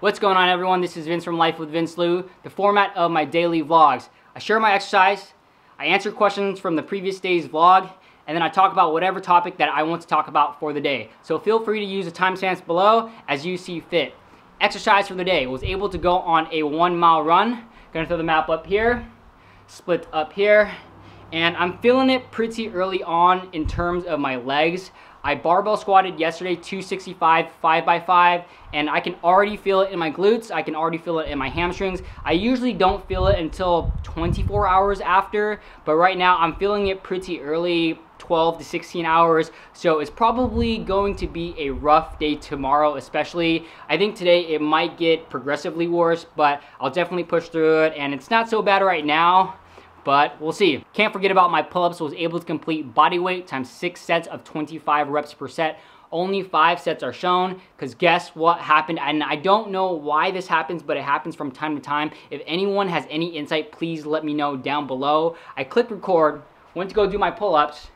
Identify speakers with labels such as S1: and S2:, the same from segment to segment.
S1: What's going on, everyone? This is Vince from Life with Vince Luu, the format of my daily vlogs. I share my exercise, I answer questions from the previous day's vlog, and then I talk about whatever topic that I want to talk about for the day. So feel free to use the timestamps below as you see fit. Exercise for the day. Was able to go on a 1 mile run. Gonna throw the map up here, split up here, and I'm feeling it pretty early on in terms of my legs. I barbell squatted yesterday, 265, 5x5, and I can already feel it in my glutes. I can already feel it in my hamstrings. I usually don't feel it until 24 hours after, but right now I'm feeling it pretty early, 12 to 16 hours. So it's probably going to be a rough day tomorrow, especially. I think today it might get progressively worse, but I'll definitely push through it, and it's not so bad right now. But we'll see. Can't forget about my pull-ups. Was able to complete body weight times 6 sets of 25 reps per set. Only 5 sets are shown, because guess what happened? And I don't know why this happens, but it happens from time to time. If anyone has any insight, please let me know down below. I clicked record, went to go do my pull-ups,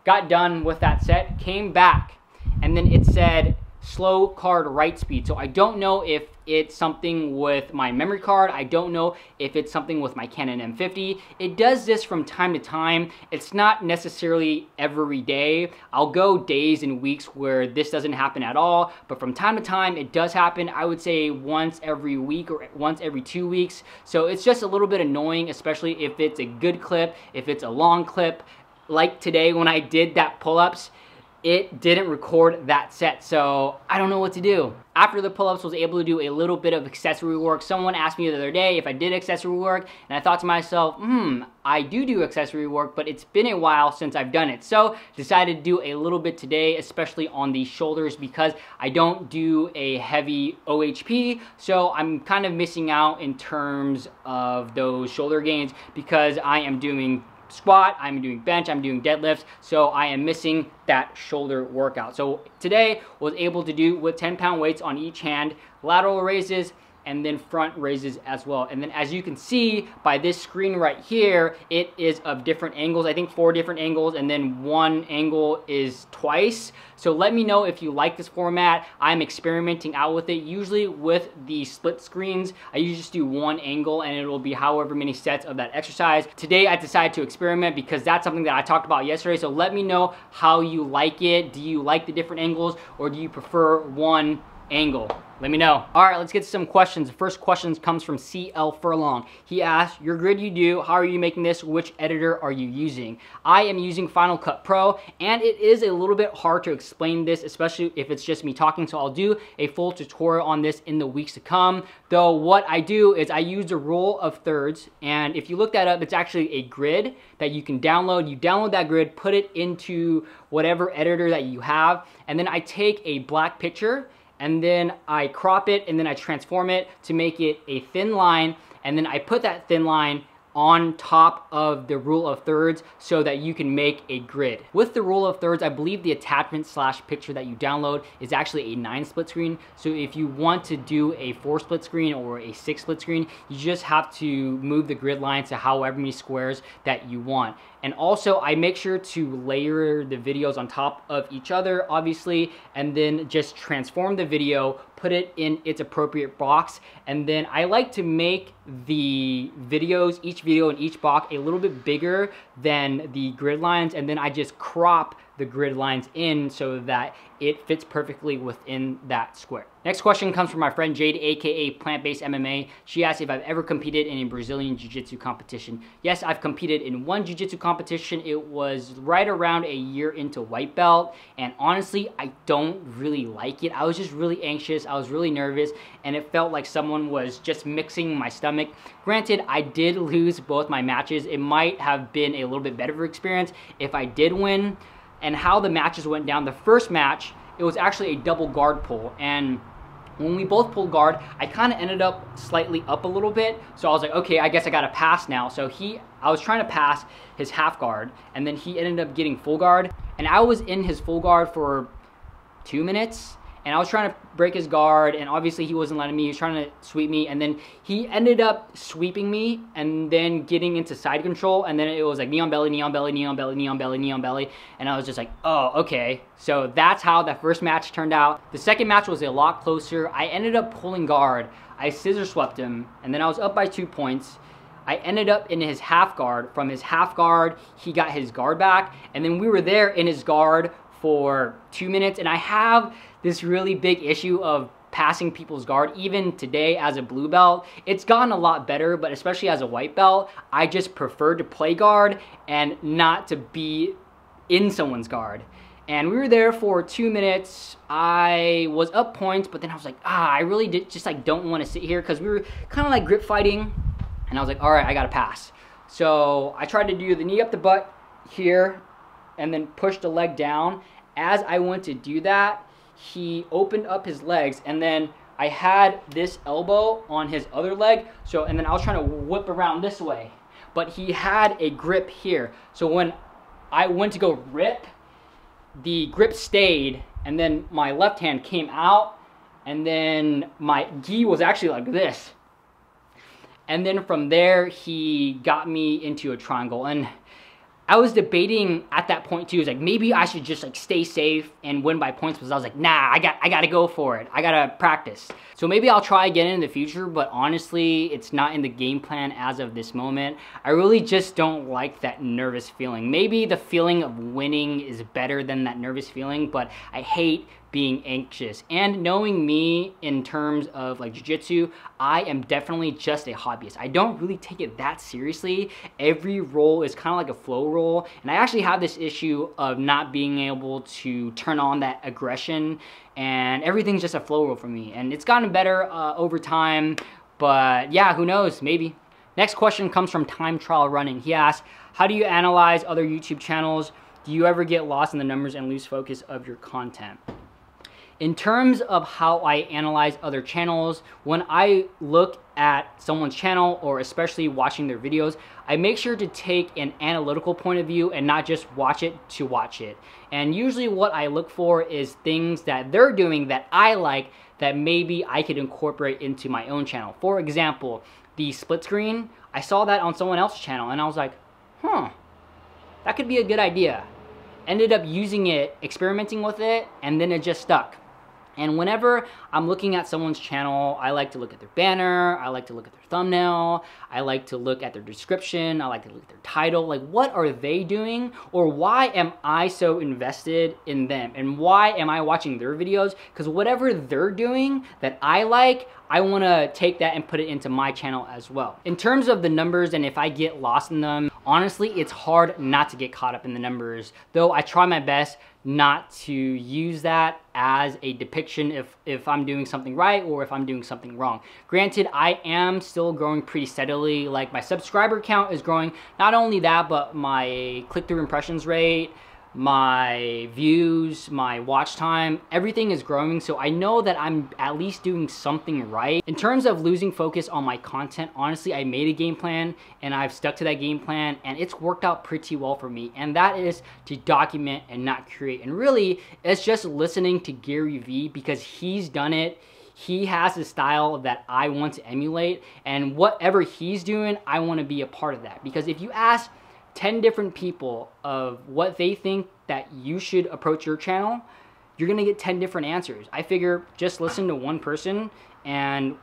S1: got done with that set, came back, and then it said slow card write speed. So I don't know if it's something with my memory card. I don't know if it's something with my Canon M50. It does this from time to time. It's not necessarily every day. I'll go days and weeks where this doesn't happen at all, but from time to time it does happen. I would say once every week or once every 2 weeks. So it's just a little bit annoying, especially if it's a good clip, if it's a long clip. Like today when I did that pull-ups, it didn't record that set, so I don't know what to do. After the pull-ups, was able to do a little bit of accessory work. Someone asked me the other day if I did accessory work, and I thought to myself, I do accessory work, but it's been a while since I've done it. So decided to do a little bit today, especially on the shoulders, because I don't do a heavy OHP, so I'm kind of missing out in terms of those shoulder gains because I am doing squat, I'm doing bench, I'm doing deadlifts, so I am missing that shoulder workout. So today was able to do with 10-pound weights on each hand, lateral raises, and then front raises as well. And then as you can see by this screen right here, it is of different angles. I think 4 different angles, and then 1 angle is twice. So let me know if you like this format. I'm experimenting out with it. Usually with the split screens, I usually just do 1 angle and it will be however many sets of that exercise. Today I decided to experiment because that's something that I talked about yesterday. So let me know how you like it. Do you like the different angles, or do you prefer 1 angle? Let me know. All right, let's get to some questions. The first question comes from CL Furlong. He asked, your grid you do, how are you making this? Which editor are you using? I am using Final Cut Pro, and it is a little bit hard to explain this, especially if it's just me talking, so I'll do a full tutorial on this in the weeks to come. Though what I do is I use the rule of thirds, and if you look that up, it's actually a grid that you can download. You download that grid, put it into whatever editor that you have, and then I take a black picture, and then I crop it, and then I transform it to make it a thin line, and then I put that thin line on top of the rule of thirds so that you can make a grid. With the rule of thirds, I believe the attachment / picture that you download is actually a 9 split screen. So if you want to do a 4 split screen or a 6 split screen, you just have to move the grid lines to however many squares that you want. And also I make sure to layer the videos on top of each other, obviously, and then just transform the video, put it in its appropriate box, and then I like to make the videos, each video in each box, a little bit bigger than the grid lines, and then I just crop the grid lines in so that it fits perfectly within that square. Next question comes from my friend Jade, aka Plant-Based MMA. She asked if I've ever competed in a Brazilian Jiu-Jitsu competition. Yes, I've competed in 1 Jiu-Jitsu competition. It was right around a year into white belt, and honestly, I don't really like it. I was just really anxious, I was really nervous, and it felt like someone was just mixing my stomach. Granted, I did lose both my matches. It might have been a little bit better experience if I did win. And how the matches went down, the first match, it was actually a double guard pull, and when we both pulled guard, I kind of ended up slightly up a little bit, so I was like, okay, I guess I gotta pass now. So I was trying to pass his half guard, and then he ended up getting full guard, and I was in his full guard for 2 minutes, and I was trying to break his guard, and obviously he wasn't letting me. He was trying to sweep me, and then he ended up sweeping me and then getting into side control, and then it was like knee on belly, knee on belly, knee on belly, knee on belly, knee on belly, and I was just like, oh, okay. So that's how that first match turned out. The second match was a lot closer. I ended up pulling guard. I scissor swept him, and then I was up by 2 points. I ended up in his half guard. From his half guard, he got his guard back, and then we were there in his guard for 2 minutes, and I have this really big issue of passing people's guard. Even today as a blue belt, it's gotten a lot better, but especially as a white belt, I just prefer to play guard and not to be in someone's guard. And we were there for 2 minutes. I was up points, but then I was like, I really just like don't want to sit here, because we were kind of like grip fighting, and I was like, all right, I gotta pass. So I tried to do the knee up the butt here, and then push the leg down. As I went to do that, he opened up his legs, and then I had this elbow on his other leg, and then I was trying to whip around this way, but he had a grip here. So when I went to go rip, the grip stayed, and then my left hand came out, and then my gi was actually like this. And then from there, he got me into a triangle, and I was debating at that point too. It was like, maybe I should just like stay safe and win by points, because I was like, nah, I gotta go for it. I gotta practice. So maybe I'll try again in the future, but honestly, it's not in the game plan as of this moment. I really just don't like that nervous feeling. Maybe the feeling of winning is better than that nervous feeling, but I hate being anxious. And knowing me in terms of like jiu-jitsu, I am definitely just a hobbyist. I don't really take it that seriously. Every roll is kind of like a flow roll, and I actually have this issue of not being able to turn on that aggression, and everything's just a flow roll for me. And it's gotten better over time, but yeah, who knows, maybe. Next question comes from Time Trial Running. He asks, how do you analyze other YouTube channels? Do you ever get lost in the numbers and lose focus of your content? In terms of how I analyze other channels, when I look at someone's channel, or especially watching their videos, I make sure to take an analytical point of view and not just watch it to watch it. And usually what I look for is things that they're doing that I like, that maybe I could incorporate into my own channel. For example, the split screen, I saw that on someone else's channel, and I was like, that could be a good idea. Ended up using it, experimenting with it, and then it just stuck. And whenever I'm looking at someone's channel, I like to look at their banner, I like to look at their thumbnail, I like to look at their description, I like to look at their title. Like, what are they doing? Or why am I so invested in them? And why am I watching their videos? Because whatever they're doing that I like, I want to take that and put it into my channel as well. In terms of the numbers, and if I get lost in them, honestly, it's hard not to get caught up in the numbers, though I try my best not to use that as a depiction if I'm doing something right or if I'm doing something wrong. Granted, I am still growing pretty steadily. Like, my subscriber count is growing. Not only that, but my click-through impressions rate, my views, my watch time, everything is growing, so I know that I'm at least doing something right. In terms of losing focus on my content, honestly, I made a game plan and I've stuck to that game plan, and it's worked out pretty well for me, and that is to document and not create. And really, it's just listening to Gary Vee, because he's done it. He has a style that I want to emulate, and whatever he's doing, I want to be a part of that. Because if you ask 10 different people of what they think that you should approach your channel, you're gonna get 10 different answers. I figure just listen to one person and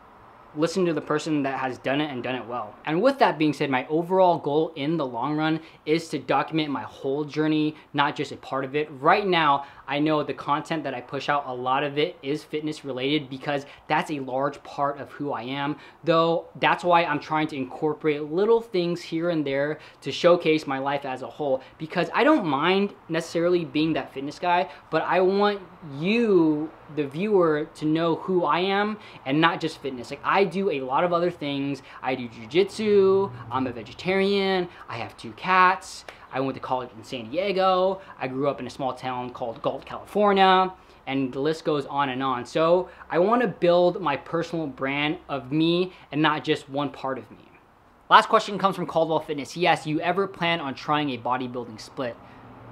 S1: listen to the person that has done it and done it well. And with that being said, my overall goal in the long run is to document my whole journey, not just a part of it. Right now, I know the content that I push out, a lot of it is fitness related, because that's a large part of who I am. Though that's why I'm trying to incorporate little things here and there to showcase my life as a whole, because I don't mind necessarily being that fitness guy, but I want you, the viewer, to know who I am and not just fitness. Like, I do a lot of other things. I do jiu-jitsu, I'm a vegetarian, I have 2 cats, I went to college in San Diego, I grew up in a small town called Galt, California, and the list goes on and on. So I want to build my personal brand of me and not just one part of me. Last question comes from Caldwell Fitness. He asks, you ever plan on trying a bodybuilding split?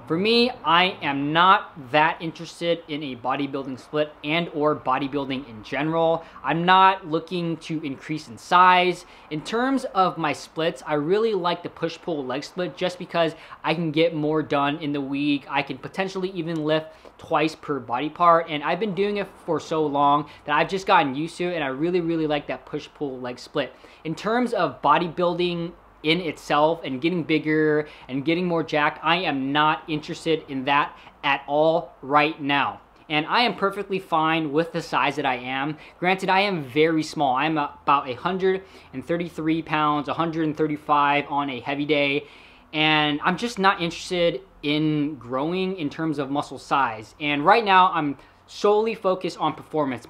S1: For me, I am not that interested in a bodybuilding split and or bodybuilding in general. I'm not looking to increase in size. In terms of my splits, I really like the push-pull leg split just because I can get more done in the week. I can potentially even lift twice per body part, and I've been doing it for so long that I've just gotten used to it, and I really like that push-pull leg split. In terms of bodybuilding in itself and getting bigger and getting more jacked, I am not interested in that at all right now. And I am perfectly fine with the size that I am. Granted, I am very small. I'm about 133 pounds, 135 on a heavy day, and I'm just not interested in growing in terms of muscle size. And right now, I'm solely focused on performance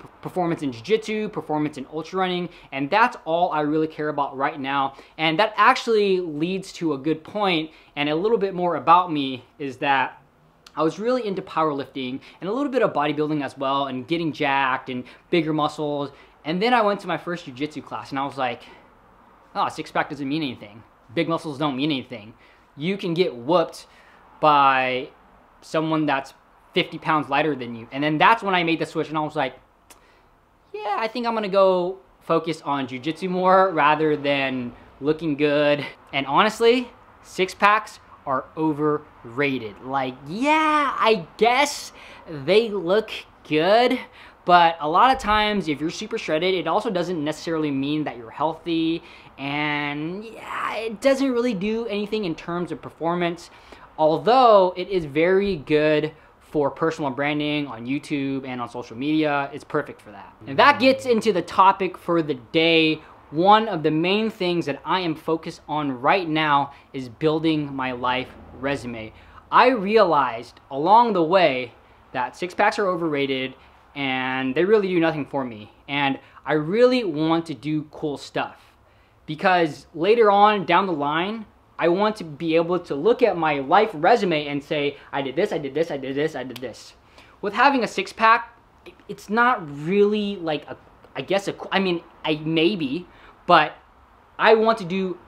S1: in jiu-jitsu, performance in ultra running, and that's all I really care about right now. And that actually leads to a good point, and a little bit more about me is that I was really into powerlifting and a little bit of bodybuilding as well, and getting jacked and bigger muscles. And then I went to my first jiu-jitsu class and I was like, oh, six-pack doesn't mean anything. Big muscles don't mean anything. You can get whooped by someone that's 50 pounds lighter than you. And then that's when I made the switch and I was like, yeah, I think I'm gonna go focus on jiu-jitsu more rather than looking good. And honestly, six packs are overrated. Like, yeah, I guess they look good, but a lot of times if you're super shredded, it also doesn't necessarily mean that you're healthy, and yeah, it doesn't really do anything in terms of performance, although it is very good for personal branding on YouTube and on social media. It's perfect for that. And that gets into the topic for the day. One of the main things that I am focused on right now is building my life resume. I realized along the way that six packs are overrated and they really do nothing for me. And I really want to do cool stuff because later on down the line, I want to be able to look at my life resume and say, I did this, I did this, I did this, I did this. With having a six pack, it's not really like maybe, but I want to do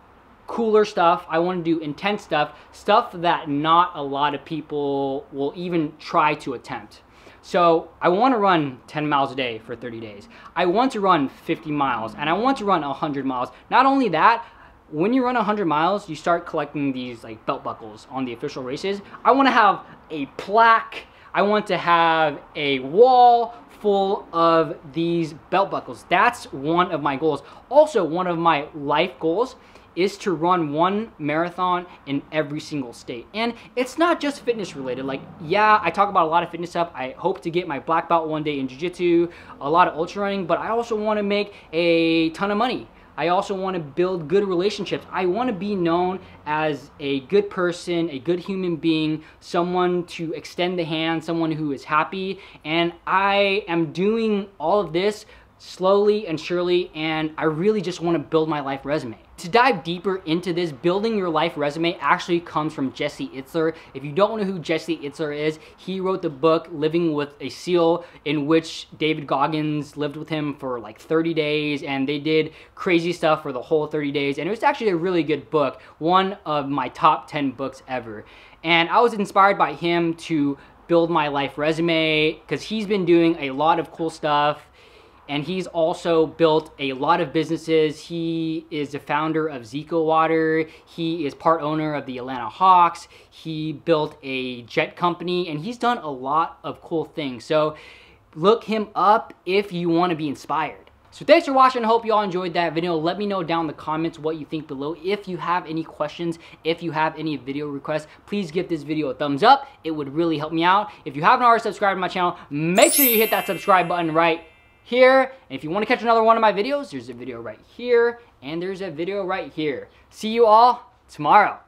S1: cooler stuff. I want to do intense stuff that not a lot of people will even try to attempt. So I want to run 10 miles a day for 30 days. I want to run 50 miles, and I want to run 100 miles. Not only that, when you run 100 miles, you start collecting these like belt buckles on the official races. I want to have a plaque. I want to have a wall full of these belt buckles. That's one of my goals. Also, one of my life goals is to run one marathon in every single state. And it's not just fitness related. Like, yeah, I talk about a lot of fitness stuff. I hope to get my black belt one day in jiu-jitsu, a lot of ultra running, but I also want to make a ton of money. I also want to build good relationships. I want to be known as a good person, a good human being, someone to extend the hand, someone who is happy. And I am doing all of this slowly and surely, and I really just want to build my life resume. To dive deeper into this, building your life resume actually comes from Jesse Itzler. If you don't know who Jesse Itzler is, he wrote the book Living with a SEAL, in which David Goggins lived with him for like 30 days, and they did crazy stuff for the whole 30 days, and it was actually a really good book, one of my top 10 books ever. And I was inspired by him to build my life resume because he's been doing a lot of cool stuff. And he's also built a lot of businesses. He is the founder of Geekoto. He is part owner of the Atlanta Hawks. He built a jet company, and he's done a lot of cool things. So look him up if you want to be inspired. So thanks for watching. I hope you all enjoyed that video. Let me know down in the comments what you think below. If you have any questions, if you have any video requests, please give this video a thumbs up. It would really help me out. If you haven't already subscribed to my channel, make sure you hit that subscribe button right here. And if you want to catch another one of my videos, there's a video right here, and there's a video right here. See you all tomorrow.